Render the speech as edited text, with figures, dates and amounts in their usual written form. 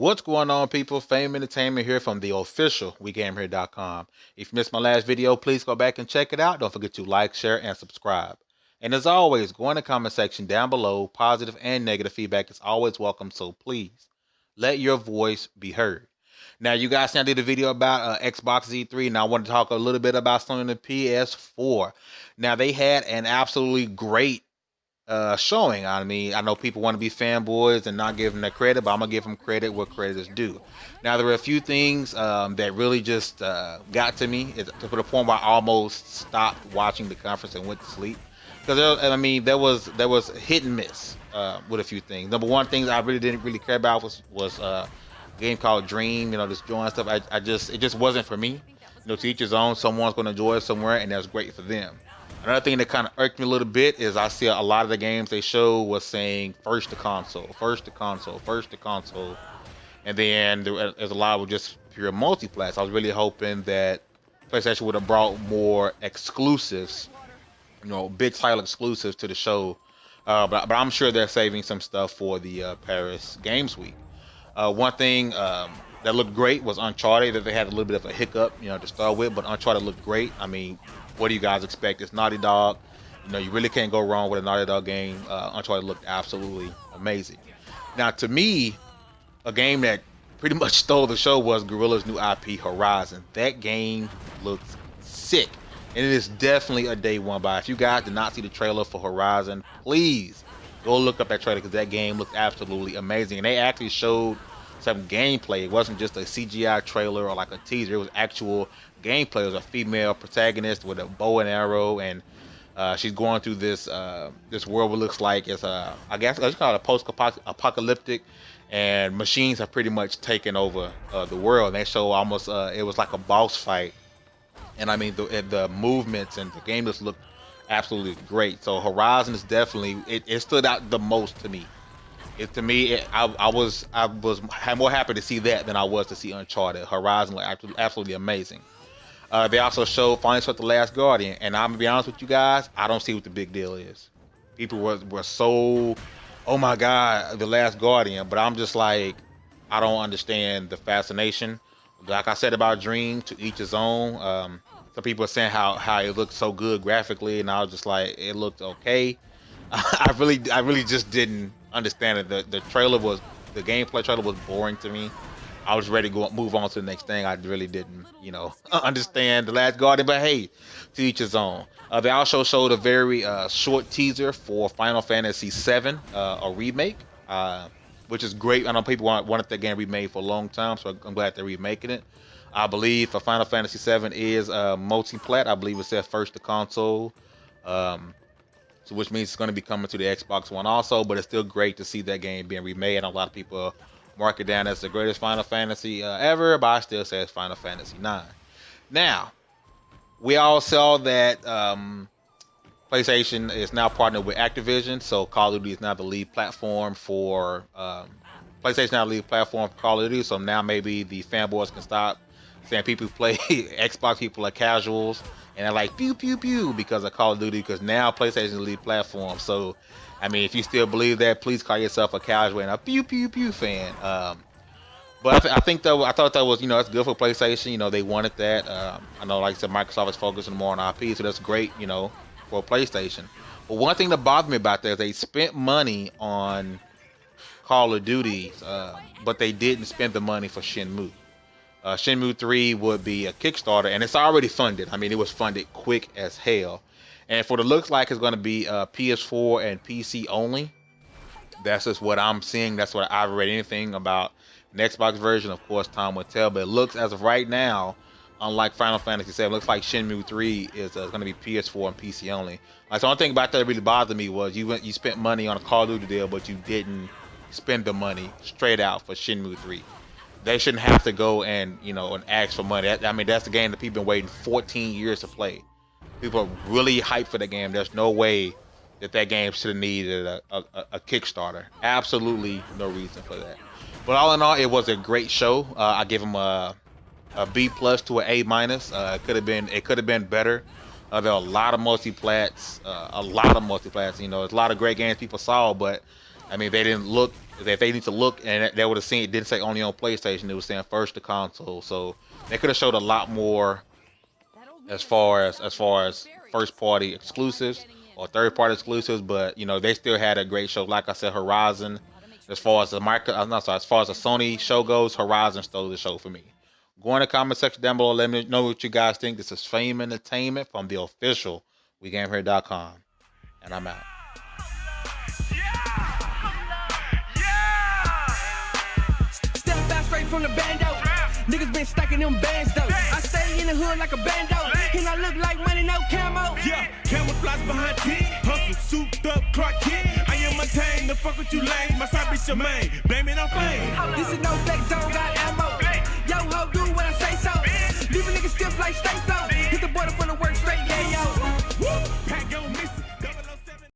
What's going on, people? Fame Entertainment here from the official WeGameHere.com. If you missed my last video, please go back and check it out. Don't forget to like, share, and subscribe. And as always, go in the comment section down below. Positive and negative feedback is always welcome, so please let your voice be heard. Now, you guys see I did a video about Xbox Z3, and I want to talk a little bit about Sony and the PS4. Now, they had an absolutely great showing. I mean, I know people want to be fanboys and not give them their credit, but I'm gonna give them credit where credit is due. Now, there were a few things that really just got to me, to the point where I almost stopped watching the conference and went to sleep. Because I mean, there was hit and miss with a few things. Number one, things I really didn't care about was a game called Dream. You know, this joint stuff. It just wasn't for me. You know, to each his own. Someone's gonna enjoy it somewhere, and that's great for them. Another thing that kind of irked me a little bit is I see a lot of the games they show was saying first to console, first to console, first to console, and then there's a lot of just pure multiplats. I was really hoping that PlayStation would have brought more exclusives, you know, big title exclusives to the show, but I'm sure they're saving some stuff for the Paris Games Week. One thing that looked great was Uncharted. That they had a little bit of a hiccup, you know, to start with, but Uncharted looked great. I mean, what do you guys expect? It's Naughty Dog. You know, you really can't go wrong with a Naughty Dog game. Uncharted looked absolutely amazing. Now, to me, a game that pretty much stole the show was Guerrilla's new IP, Horizon. That game looks sick, and it is definitely a day one buy. If you guys did not see the trailer for Horizon, please go look up that trailer, because that game looks absolutely amazing. And they actually showed some gameplay. It wasn't just a CGI trailer or like a teaser. It was actual gameplay. It was a female protagonist with a bow and arrow, and she's going through this this world. What looks like it's I guess it's called a post-apocalyptic, and machines have pretty much taken over the world. And they show almost it was like a boss fight, and I mean the movements and the game just looked absolutely great. So Horizon is definitely it stood out the most to me. I was more happy to see that than I was to see Uncharted. Horizon looked absolutely amazing. They also showed Finally Swept the Last Guardian, and I'm gonna be honest with you guys, I don't see what the big deal is. People were so, oh my god, the Last Guardian, but I'm just like, I don't understand the fascination. Like I said about Dream, to each his own. Some people are saying how it looked so good graphically, and I was just like, it looked okay. I really just didn't understand it. The gameplay trailer was boring to me. I was ready to move on to the next thing. I really didn't, you know, understand the Last Guardian, but hey, to each his own. They also showed a very short teaser for Final Fantasy VII, a remake, which is great. I know people wanted that game remade for a long time, so I'm glad they're remaking it. I believe for Final Fantasy VII is multiplat. I believe it said first to console. So which means it's going to be coming to the Xbox One also, but it's still great to see that game being remade. And a lot of people mark it down as the greatest Final Fantasy ever, but I still say it's Final Fantasy 9. Now, we all saw that PlayStation is now partnered with Activision, so Call of Duty is now the lead platform for PlayStation now the lead platform for Call of Duty. So now maybe the fanboys can stop saying people who play Xbox, people are casuals, and they're like pew pew pew because of Call of Duty, because now PlayStation is the lead platform. So I mean, if you still believe that, please call yourself a casual and a pew pew pew fan. But I thought that was, you know, that's good for PlayStation. You know, they wanted that. I know, like I said, Microsoft is focusing more on IP, so that's great, you know, for PlayStation. But one thing that bothered me about that is they spent money on Call of Duty, but they didn't spend the money for Shenmue. Shenmue 3 would be a Kickstarter, and it's already funded. I mean, it was funded quick as hell. And for the looks like it's going to be PS4 and PC only. That's just what I'm seeing. That's what I've read anything about an Xbox version. Of course, time will tell. But it looks, as of right now, unlike Final Fantasy VII, looks like Shenmue 3 is going to be PS4 and PC only. Like, the only thing about that really bothered me was you spent money on a Call of Duty deal, but you didn't spend the money straight out for Shenmue 3. They shouldn't have to go and, you know, and ask for money. I mean, that's the game that people have been waiting 14 years to play. People are really hyped for the game. There's no way that game should have needed a Kickstarter. Absolutely no reason for that. But all in all, it was a great show. I give them a B+ to an A-. It could have been better. There are a lot of multiplats. You know, there's a lot of great games people saw, but I mean, they didn't look If they need to look, and they would have seen it didn't say only on PlayStation, it was saying first to console. So they could have showed a lot more as far as first party exclusives or third party exclusives. But you know, they still had a great show. Like I said, Horizon. As far as the as far as the Sony show goes, Horizon stole the show for me. Go in the comment section down below. Let me know what you guys think. This is Fame Entertainment from the official WeGameHere.com, and I'm out. Step back straight from the bando. Niggas been stacking them bands though. I stay in the hood like a bando. And I look like money, no camo. Yeah, camouflage behind T. Hustle, souped up, Clark Kent. I am maintained. The fuck with you lanes. My side bitch your main. Blame it on fame. This is no fake zone, got ammo. Yo ho, do what I say so. Leave a nigga stiff like stay flow.